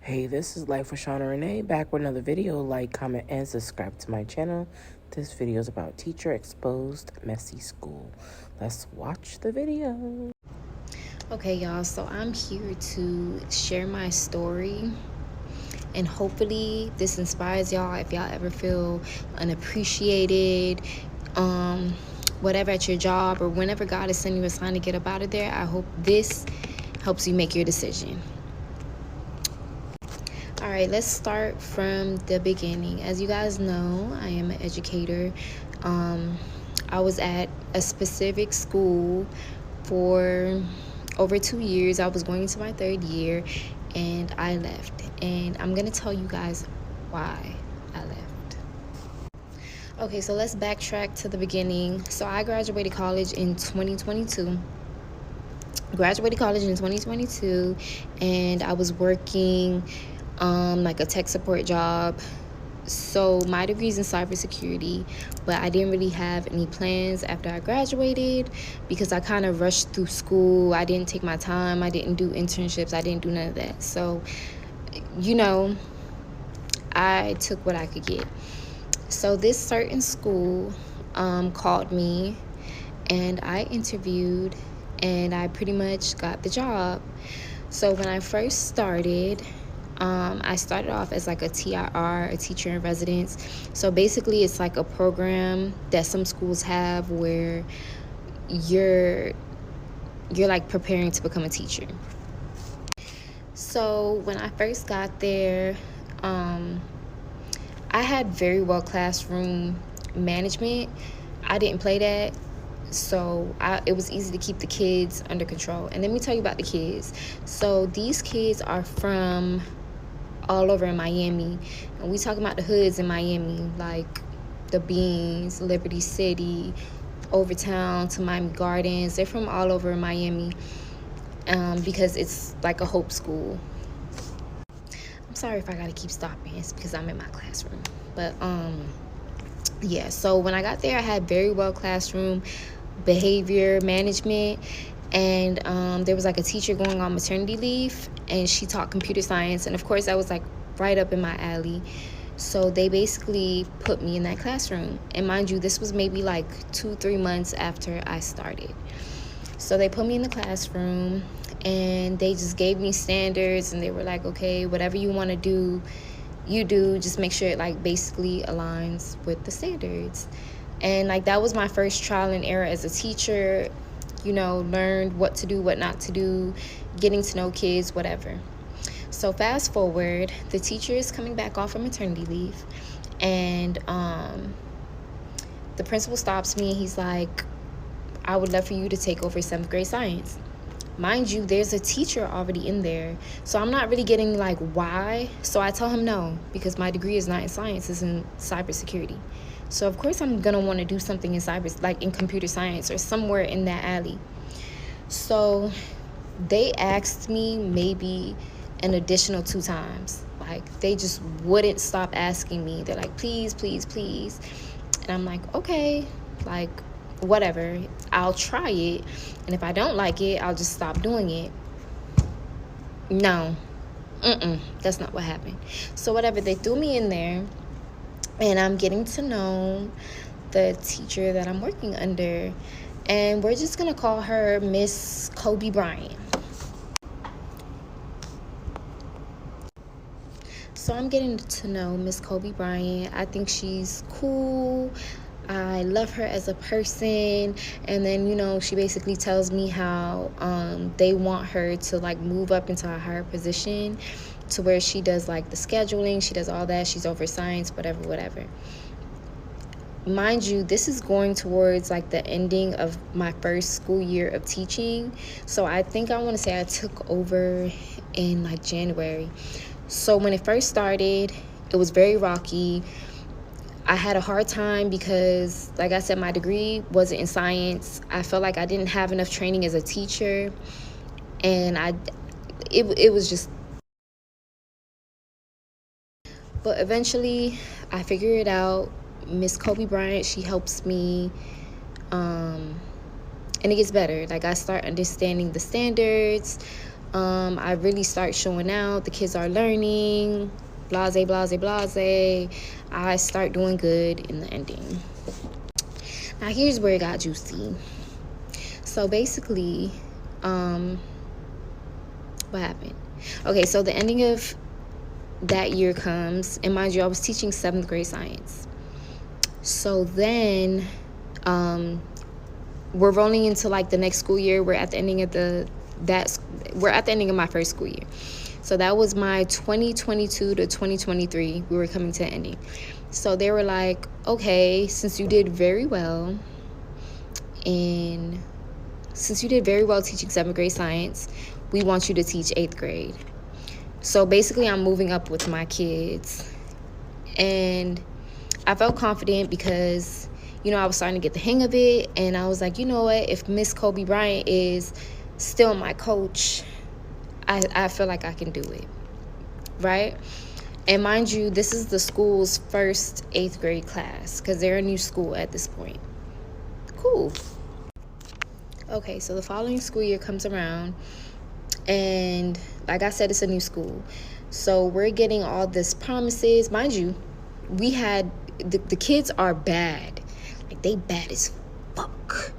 Hey, this is Life with Shauna Renee, back with another video. Like, comment, and subscribe to my channel. This video is about teacher exposed messy school. Let's watch the video. Okay, y'all, so I'm here to share my story, and hopefully this inspires y'all if y'all ever feel unappreciated, whatever, at your job, or whenever God is sending you a sign to get up out of there. I hope this helps you make your decision. All right, let's start from the beginning. As you guys know, I am an educator. I was at a specific school for over 2 years. I was going into my third year and I left. And I'm going to tell you guys why I left. Okay, so let's backtrack to the beginning. So I graduated college in 2022. And I was working like a tech support job. So my degree's in cybersecurity, but I didn't really have any plans after I graduated because I kind of rushed through school. I didn't take my time. I didn't do internships. I didn't do none of that. So, I took what I could get. So this certain school called me and I interviewed and I pretty much got the job. So when I first started, I started off as like a TIR, a teacher in residence. So basically it's like a program that some schools have where you're like preparing to become a teacher. So when I first got there, I had very well classroom management. I didn't play that. So it was easy to keep the kids under control. And let me tell you about the kids. So these kids are from all over in Miami, and we talking about the hoods in Miami, like the Beans, Liberty City, Overtown to Miami Gardens. They're from all over in Miami, because it's like a hope school. I'm sorry if I gotta keep stopping. It's because I'm in my classroom. But yeah, so when I got there, I had very well classroom behavior management. And there was like a teacher going on maternity leave, and she taught computer science, and of course that was like right up in my alley. So they basically put me in that classroom, and mind you, this was maybe like 2-3 months after I started. So they put me in the classroom and they just gave me standards, and they were like, okay, whatever you want to do, you do, just make sure it like basically aligns with the standards. And like that was my first trial and error as a teacher. Learned what to do, what not to do, getting to know kids, whatever. So fast forward, the teacher is coming back off of maternity leave, and the principal stops me and he's like, I would love for you to take over 7th grade science. Mind you, there's a teacher already in there, so I'm not really getting like why. So I tell him no, because my degree is not in science, it's in cybersecurity. So of course I'm gonna want to do something in like in computer science or somewhere in that alley. So they asked me maybe an additional 2 times. Like they just wouldn't stop asking me. They're like, please, please, please. And I'm like, okay, like whatever, I'll try it. And if I don't like it, I'll just stop doing it. No, that's not what happened. So whatever, they threw me in there. And I'm getting to know the teacher that I'm working under. And we're just going to call her Miss Kobe Bryant. So I'm getting to know Miss Kobe Bryant. I think she's cool. I love her as a person. And then, she basically tells me how they want her to like move up into a higher position, to where she does like the scheduling, she does all that, she's over science, whatever. Mind you, this is going towards like the ending of my first school year of teaching. So I think I want to say I took over in like January. So when it first started, it was very rocky. I had a hard time because, like I said, my degree wasn't in science. I felt like I didn't have enough training as a teacher, and it was just. But eventually, I figured it out. Miss Kobe Bryant, she helps me, and it gets better. Like I start understanding the standards. I really start showing out. The kids are learning. Blase, blase, blase. I start doing good in the ending. Now here's where it got juicy. So basically, what happened? Okay, so the ending of that year comes, and mind you, I was teaching 7th grade science. So then, we're rolling into like the next school year. We're at the ending of my first school year. So that was my 2022 to 2023. We were coming to an ending. So they were like, okay, since you did very well teaching 7th grade science, we want you to teach 8th grade. So basically, I'm moving up with my kids. And I felt confident because, I was starting to get the hang of it. And I was like, you know what? If Miss Kobe Bryant is still my coach, I feel like I can do it. Right? And mind you, this is the school's first 8th grade class because they're a new school at this point. Cool. Okay, so the following school year comes around. And like I said, it's a new school. So we're getting all this promises. Mind you, we had, the kids are bad. Like, they bad as fuck.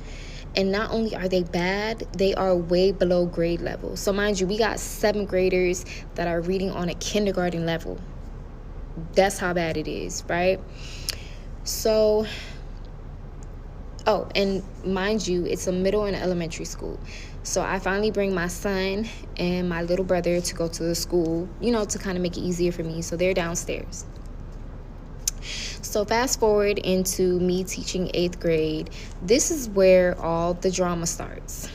And not only are they bad, they are way below grade level. So mind you, we got 7th graders that are reading on a kindergarten level. That's how bad it is, right? So, and mind you, it's a middle and elementary school. So I finally bring my son and my little brother to go to the school, to kind of make it easier for me. So they're downstairs. So fast forward into me teaching 8th grade. This is where all the drama starts.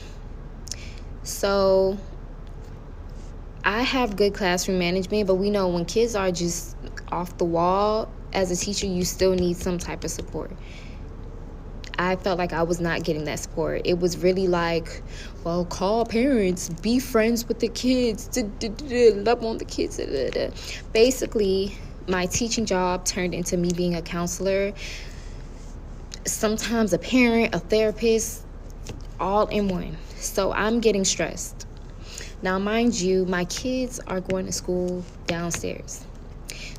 So I have good classroom management, but we know when kids are just off the wall, as a teacher, you still need some type of support. I felt like I was not getting that support. It was really like, well, call parents, be friends with the kids, love on the kids. Basically, my teaching job turned into me being a counselor, sometimes a parent, a therapist, all in one. So I'm getting stressed. Now, mind you, my kids are going to school downstairs.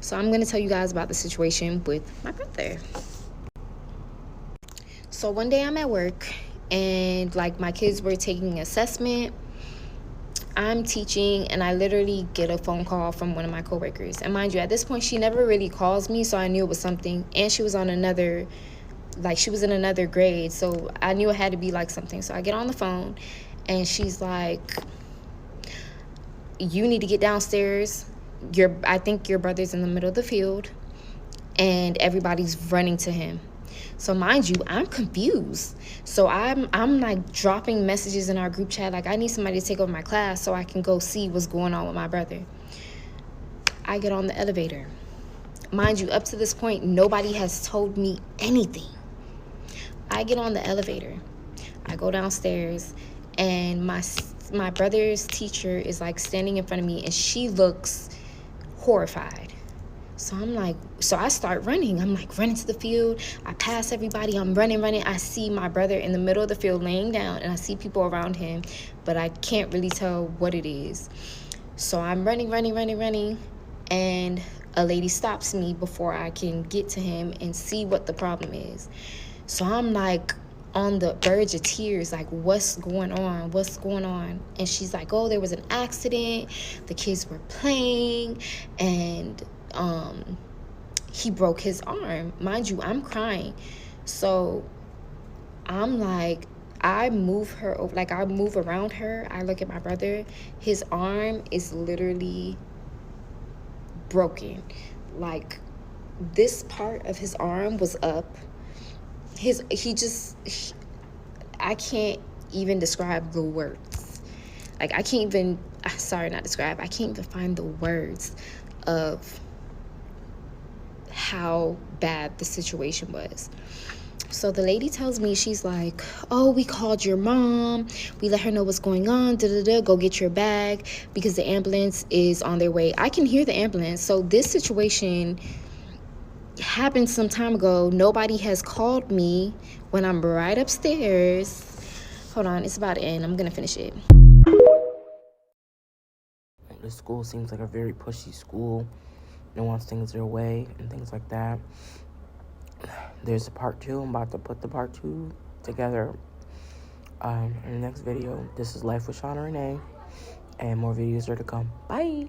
So I'm going to tell you guys about the situation with my brother. So one day I'm at work and like my kids were taking an assessment. I'm teaching and I literally get a phone call from one of my coworkers. And mind you, at this point, she never really calls me, so I knew it was something. And she was in another grade, so I knew it had to be like something. So I get on the phone and she's like, you need to get downstairs. I think your brother's in the middle of the field and everybody's running to him. So mind you, I'm confused. So I'm like dropping messages in our group chat like, I need somebody to take over my class so I can go see what's going on with my brother. I get on the elevator. Mind you, up to this point, nobody has told me anything. I get on the elevator. I go downstairs and my brother's teacher is like standing in front of me and she looks horrified. So I start running. I'm like running to the field. I pass everybody. I'm running. I see my brother in the middle of the field laying down and I see people around him, but I can't really tell what it is. So I'm running. And a lady stops me before I can get to him and see what the problem is. So I'm like on the verge of tears, like, what's going on? And she's like, oh, there was an accident. The kids were playing and he broke his arm. Mind you, I'm crying. So I'm like, I move around her. I look at my brother. His arm is literally broken. Like, this part of his arm was up. I can't even describe the words. Like, I can't even find the words of how bad the situation was. So the lady tells me, she's like, oh, we called your mom. We let her know what's going on. Go get your bag because the ambulance is on their way. I can hear the ambulance. So this situation happened some time ago. Nobody has called me when I'm right upstairs. Hold on, it's about to end. I'm going to finish it. The school seems like a very pushy school. No one wants things their way and things like that. There's a part 2. I'm about to put the part 2 together in the next video. This is Life with Shauna Renee, and more videos are to come. Bye.